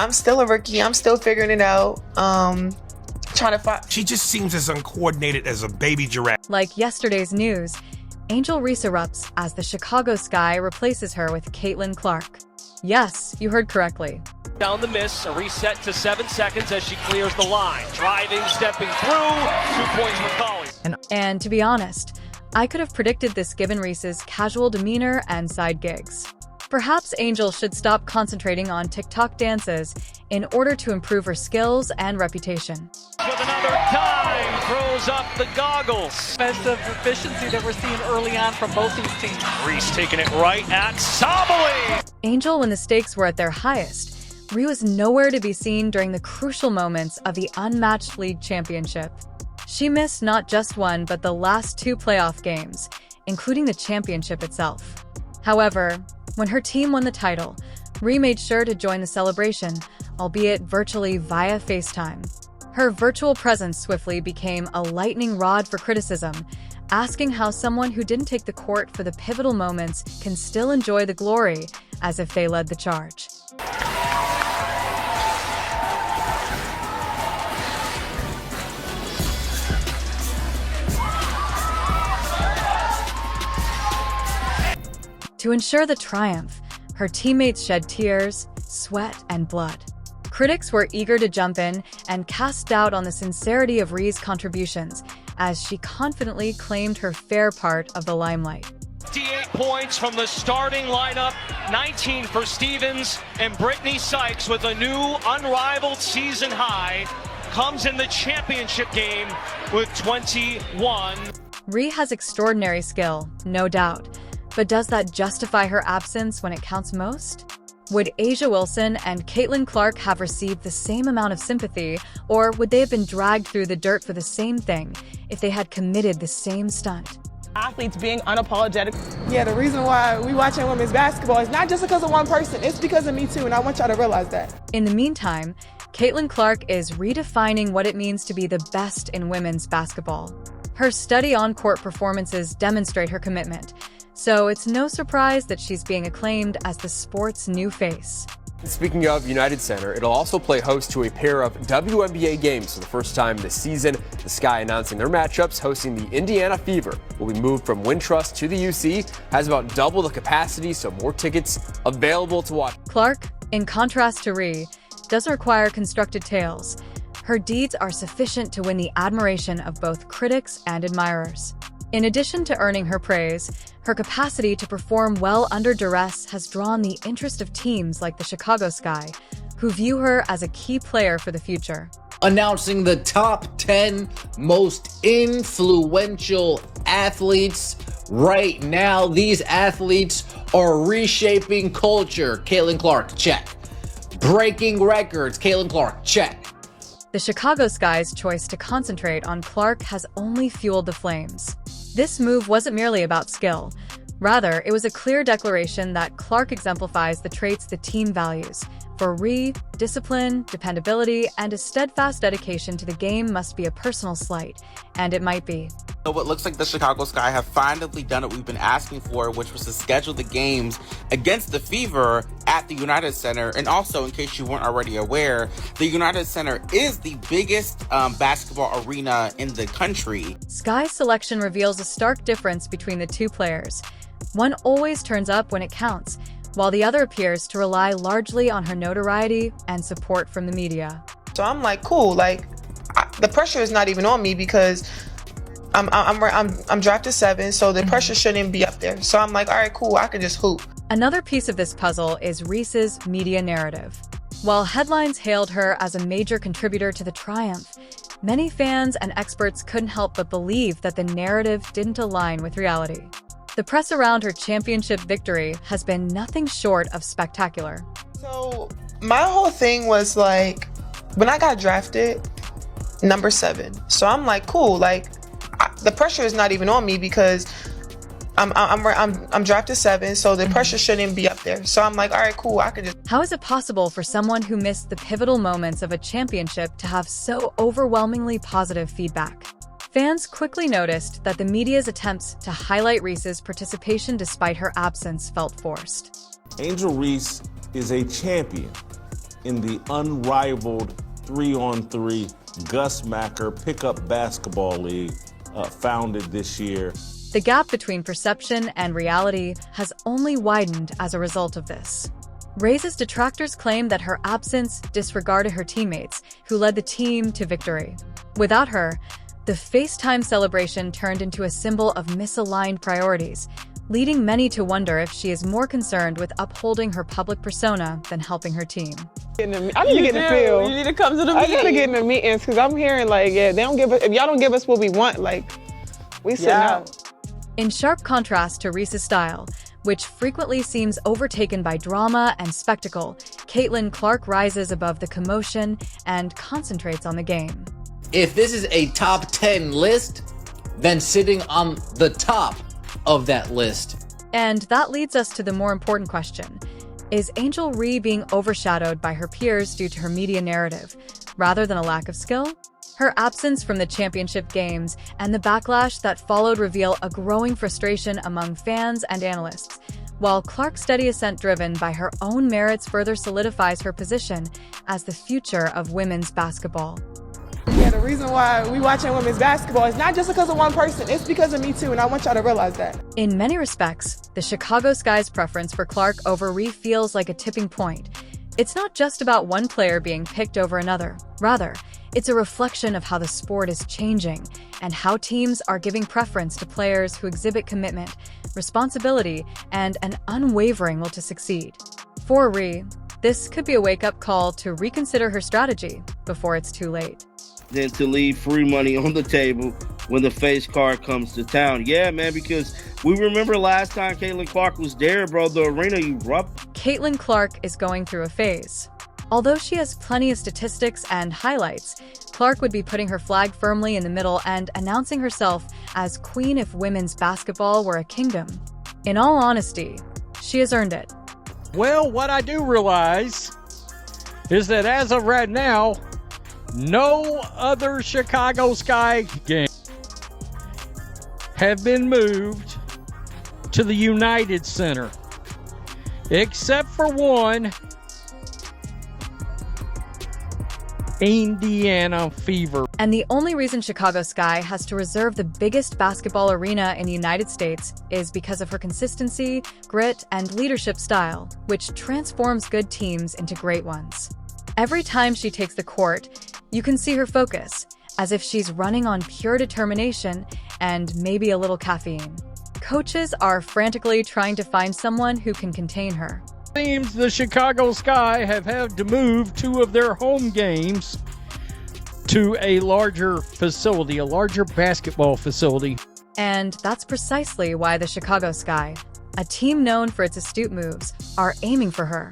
I'm still a rookie. I'm still figuring it out. Trying to find. She just seems as uncoordinated as a baby giraffe. Like yesterday's news, Angel Reese erupts as the Chicago Sky replaces her with Caitlyn Clark. Yes, you heard correctly. Down the miss, a reset to 7 seconds as she clears the line. Driving, stepping through, 2 points for Collie. And to be honest, I could have predicted this given Reese's casual demeanor and side gigs. Perhaps Angel should stop concentrating on TikTok dances in order to improve her skills and reputation. With another time, throws up the goggles. Defensive efficiency that we're seeing early on from both these teams. Reese taking it right at Sabali. Angel, when the stakes were at their highest, Rhee was nowhere to be seen during the crucial moments of the unmatched league championship. She missed not just one, but the last 2 playoff games, including the championship itself. However, when her team won the title, Rhee made sure to join the celebration, albeit virtually via FaceTime. Her virtual presence swiftly became a lightning rod for criticism, asking how someone who didn't take the court for the pivotal moments can still enjoy the glory as if they led the charge. To ensure the triumph, her teammates shed tears, sweat, and blood. Critics were eager to jump in and cast doubt on the sincerity of Rhee's contributions as she confidently claimed her fair part of the limelight. 58 points from the starting lineup, 19 for Stevens, and Brittany Sykes with a new unrivaled season high comes in the championship game with 21. Rhee has extraordinary skill, no doubt. But does that justify her absence when it counts most? Would A'ja Wilson and Caitlyn Clark have received the same amount of sympathy, or would they have been dragged through the dirt for the same thing if they had committed the same stunt? Athletes being unapologetic. Yeah, the reason why we watching women's basketball is not just because of one person, it's because of me too, and I want y'all to realize that. In the meantime, Caitlyn Clark is redefining what it means to be the best in women's basketball. Her steady on-court performances demonstrate her commitment, so it's no surprise that she's being acclaimed as the sport's new face. Speaking of United Center, it'll also play host to a pair of WNBA games for the first time this season. The Sky announcing their matchups, hosting the Indiana Fever will be moved from Wintrust to the UC, has about double the capacity, so more tickets available to watch. Clark, in contrast to Rhee, doesn't require constructed tales. Her deeds are sufficient to win the admiration of both critics and admirers. In addition to earning her praise, her capacity to perform well under duress has drawn the interest of teams like the Chicago Sky, who view her as a key player for the future. Announcing the top 10 most influential athletes right now. These athletes are reshaping culture. Caitlyn Clark, check. Breaking records. Caitlyn Clark, check. The Chicago Sky's choice to concentrate on Clark has only fueled the flames. This move wasn't merely about skill. Rather, it was a clear declaration that Clark exemplifies the traits the team values. For Rhee, discipline, dependability, and a steadfast dedication to the game must be a personal slight, and it might be. So what looks like the Chicago Sky have finally done what we've been asking for, which was to schedule the games against the Fever at the United Center. And also, in case you weren't already aware, the United Center is the biggest basketball arena in the country. Sky's selection reveals a stark difference between the two players. One always turns up when it counts, while the other appears to rely largely on her notoriety and support from the media. So I'm like, cool. Like, the pressure is not even on me because I'm drafted 7, so the pressure shouldn't be up there. So I'm like, all right, cool. I can just hoop. Another piece of this puzzle is Reese's media narrative. While headlines hailed her as a major contributor to the triumph, many fans and experts couldn't help but believe that the narrative didn't align with reality. The press around her championship victory has been nothing short of spectacular. So my whole thing was like, when I got drafted, number 7. So I'm like, cool. Like, the pressure is not even on me because I'm drafted 7, so the pressure shouldn't be up there. So I'm like, all right, cool. I can just. How is it possible for someone who missed the pivotal moments of a championship to have so overwhelmingly positive feedback? Fans quickly noticed that the media's attempts to highlight Reese's participation despite her absence felt forced. Angel Reese is a champion. in the unrivaled 3-on-3 Gus Macker Pickup Basketball League founded this year. The gap between perception and reality has only widened as a result of this. Reese's detractors claim that her absence disregarded her teammates, who led the team to victory. Without her, the FaceTime celebration turned into a symbol of misaligned priorities, leading many to wonder if she is more concerned with upholding her public persona than helping her team. I need to get in the field. You need to come to the meetings. I gotta get in the meetings because I'm hearing like, yeah, they don't give us, if y'all don't give us what we want, like, we sitting out. In sharp contrast to Reese's style, which frequently seems overtaken by drama and spectacle, Caitlyn Clark rises above the commotion and concentrates on the game. If this is a top 10 list, then sitting on the top of that list. And that leads us to the more important question. Is Angel Reese being overshadowed by her peers due to her media narrative, rather than a lack of skill? Her absence from the championship games and the backlash that followed reveal a growing frustration among fans and analysts, while Clark's steady ascent driven by her own merits further solidifies her position as the future of women's basketball. Yeah, the reason why we watching women's basketball is not just because of one person, it's because of me too, and I want y'all to realize that. In many respects, the Chicago Sky's preference for Clark over Reese feels like a tipping point. It's not just about one player being picked over another. Rather, it's a reflection of how the sport is changing and how teams are giving preference to players who exhibit commitment, responsibility, and an unwavering will to succeed. For Reese, this could be a wake-up call to reconsider her strategy before it's too late. Than to leave free money on the table when the face card comes to town. Yeah, man, because we remember last time Caitlyn Clark was there, bro, the arena erupted. Caitlyn Clark is going through a phase. Although she has plenty of statistics and highlights, Clark would be putting her flag firmly in the middle and announcing herself as queen if women's basketball were a kingdom. In all honesty, she has earned it. Well, what I do realize is that as of right now, no other Chicago Sky game have been moved to the United Center, except for one, Indiana Fever. And the only reason Chicago Sky has to reserve the biggest basketball arena in the United States is because of her consistency, grit, and leadership style, which transforms good teams into great ones. Every time she takes the court, you can see her focus, as if she's running on pure determination and maybe a little caffeine. Coaches are frantically trying to find someone who can contain her. Seems the Chicago Sky have had to move 2 of their home games to a larger facility, a larger basketball facility. And that's precisely why the Chicago Sky, a team known for its astute moves, are aiming for her.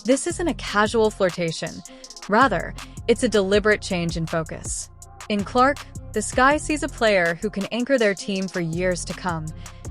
This isn't a casual flirtation. Rather, it's a deliberate change in focus. In Clark, the Sky sees a player who can anchor their team for years to come.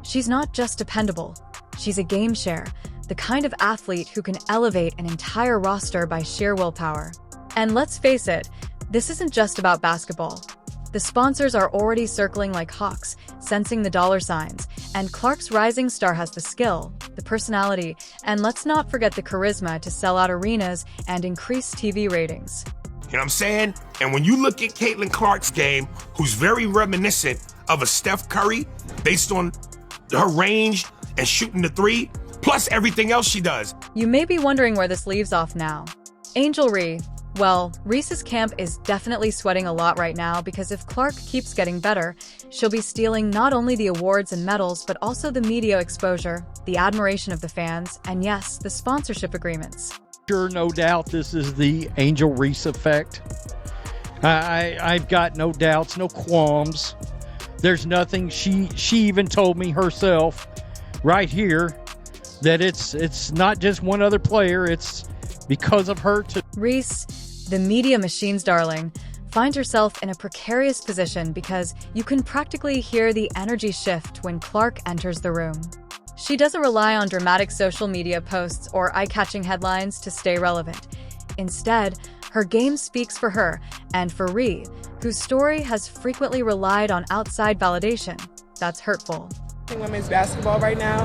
She's not just dependable. She's a game share, the kind of athlete who can elevate an entire roster by sheer willpower. And let's face it, this isn't just about basketball. The sponsors are already circling like hawks, sensing the dollar signs, and Clark's rising star has the skill, the personality, and let's not forget the charisma to sell out arenas and increase TV ratings. You know what I'm saying? And when you look at Caitlyn Clark's game, who's very reminiscent of a Steph Curry, based on her range and shooting the three, plus everything else she does. You may be wondering where this leaves off now. Angel Reese. Well, Reese's camp is definitely sweating a lot right now because if Clark keeps getting better, she'll be stealing not only the awards and medals, but also the media exposure, the admiration of the fans, and yes, the sponsorship agreements. Sure, no doubt this is the Angel Reese effect. I've got no doubts, no qualms. There's nothing. She even told me herself right here that it's not just one other player, it's because of her too. Reese, the media machine's darling, finds herself in a precarious position because you can practically hear the energy shift when Clark enters the room. She doesn't rely on dramatic social media posts or eye-catching headlines to stay relevant. Instead, her game speaks for her and for Reese, whose story has frequently relied on outside validation. That's hurtful. Women's basketball right now,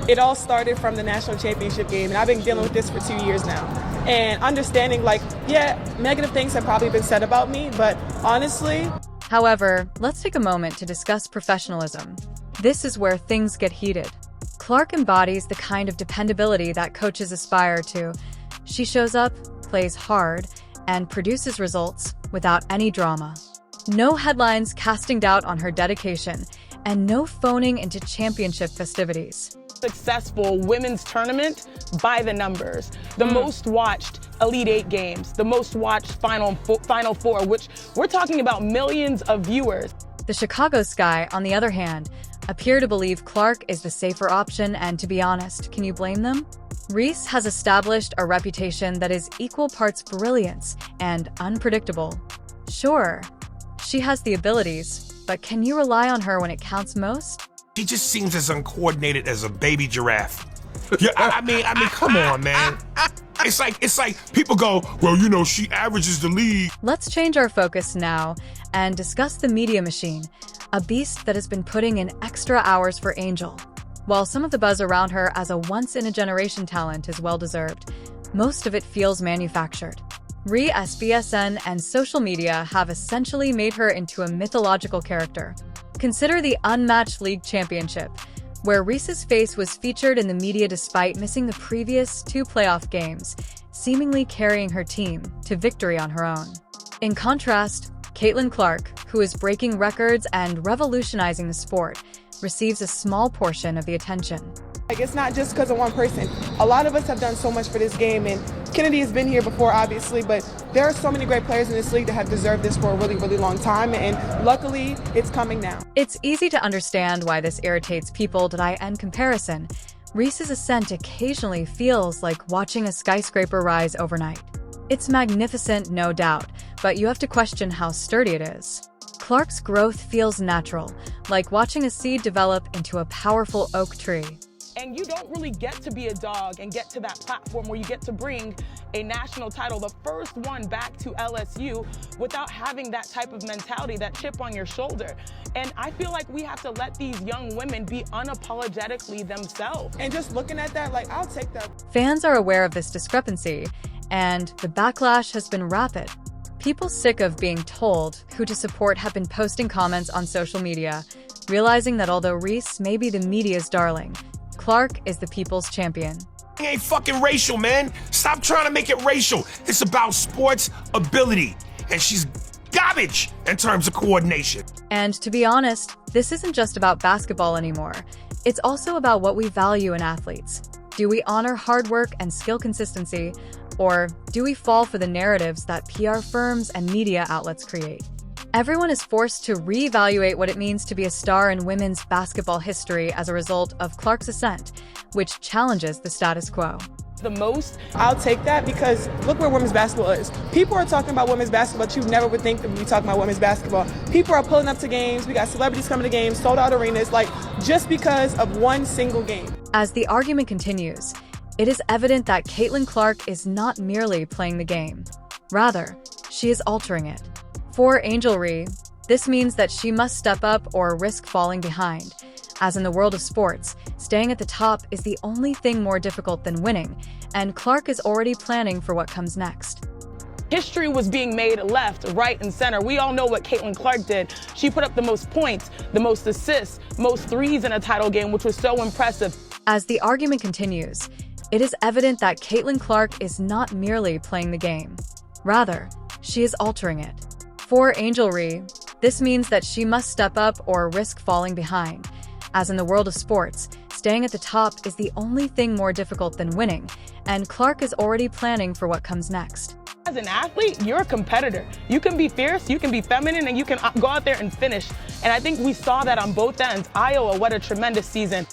it all started from the national championship game, and I've been dealing with this for 2 years now. and understanding like, yeah, negative things have probably been said about me, but honestly. However, let's take a moment to discuss professionalism. This is where things get heated. Clark embodies the kind of dependability that coaches aspire to. She shows up, plays hard, and produces results without any drama. No headlines casting doubt on her dedication, and no phoning into championship festivities. Successful women's tournament by the numbers. The most watched Elite Eight games, the most watched Final Four, which we're talking about millions of viewers. The Chicago Sky, on the other hand, appear to believe Clark is the safer option, and to be honest, can you blame them? Reese has established a reputation that is equal parts brilliance and unpredictable. Sure, she has the abilities, but can you rely on her when it counts most? She just seems as uncoordinated as a baby giraffe. Yeah, I mean, come on, man. It's like people go, well, you know, she averages the league. Let's change our focus now and discuss the media machine, a beast that has been putting in extra hours for Angel. While some of the buzz around her as a once-in-a-generation talent is well-deserved, most of it feels manufactured. SBSN and social media have essentially made her into a mythological character. Consider the Unmatched League Championship, where Reese's face was featured in the media despite missing the previous 2 playoff games, seemingly carrying her team to victory on her own. In contrast, Caitlyn Clark, who is breaking records and revolutionizing the sport, receives a small portion of the attention. Like, it's not just because of one person. A lot of us have done so much for this game, and Kennedy has been here before, obviously, but there are so many great players in this league that have deserved this for a really, really long time, and luckily, it's coming now. It's easy to understand why this irritates people. Did I end comparison? Reese's ascent occasionally feels like watching a skyscraper rise overnight. It's magnificent, no doubt, but you have to question how sturdy it is. Clark's growth feels natural, like watching a seed develop into a powerful oak tree. And you don't really get to be a dog and get to that platform where you get to bring a national title, the first one back to LSU, without having that type of mentality, that chip on your shoulder. And I feel like we have to let these young women be unapologetically themselves. And just looking at that, like, I'll take that. Fans are aware of this discrepancy, and the backlash has been rapid. People sick of being told who to support have been posting comments on social media, realizing that although Reese may be the media's darling, Clark is the people's champion. It ain't fucking racial, man. Stop trying to make it racial. It's about sports ability. And she's garbage in terms of coordination. And to be honest, this isn't just about basketball anymore. It's also about what we value in athletes. Do we honor hard work and skill consistency, or do we fall for the narratives that PR firms and media outlets create? Everyone is forced to reevaluate what it means to be a star in women's basketball history as a result of Clark's ascent, which challenges the status quo. The most. I'll take that because look where women's basketball is. People are talking about women's basketball that you never would think that we'd be talking about women's basketball. People are pulling up to games. We got celebrities coming to games, sold out arenas, like just because of one single game. As the argument continues, it is evident that Caitlyn Clark is not merely playing the game. Rather, she is altering it. For Angel Reese, this means that she must step up or risk falling behind. As in the world of sports, staying at the top is the only thing more difficult than winning, and Clark is already planning for what comes next. History was being made left, right, and center. We all know what Caitlyn Clark did. She put up the most points, the most assists, most threes in a title game, which was so impressive. As the argument continues, it is evident that Caitlyn Clark is not merely playing the game. Rather, she is altering it. For Angel Reese, this means that she must step up or risk falling behind. As in the world of sports, staying at the top is the only thing more difficult than winning, and Clark is already planning for what comes next. As an athlete, you're a competitor. You can be fierce, you can be feminine, and you can go out there and finish. And I think we saw that on both ends. Iowa, what a tremendous season.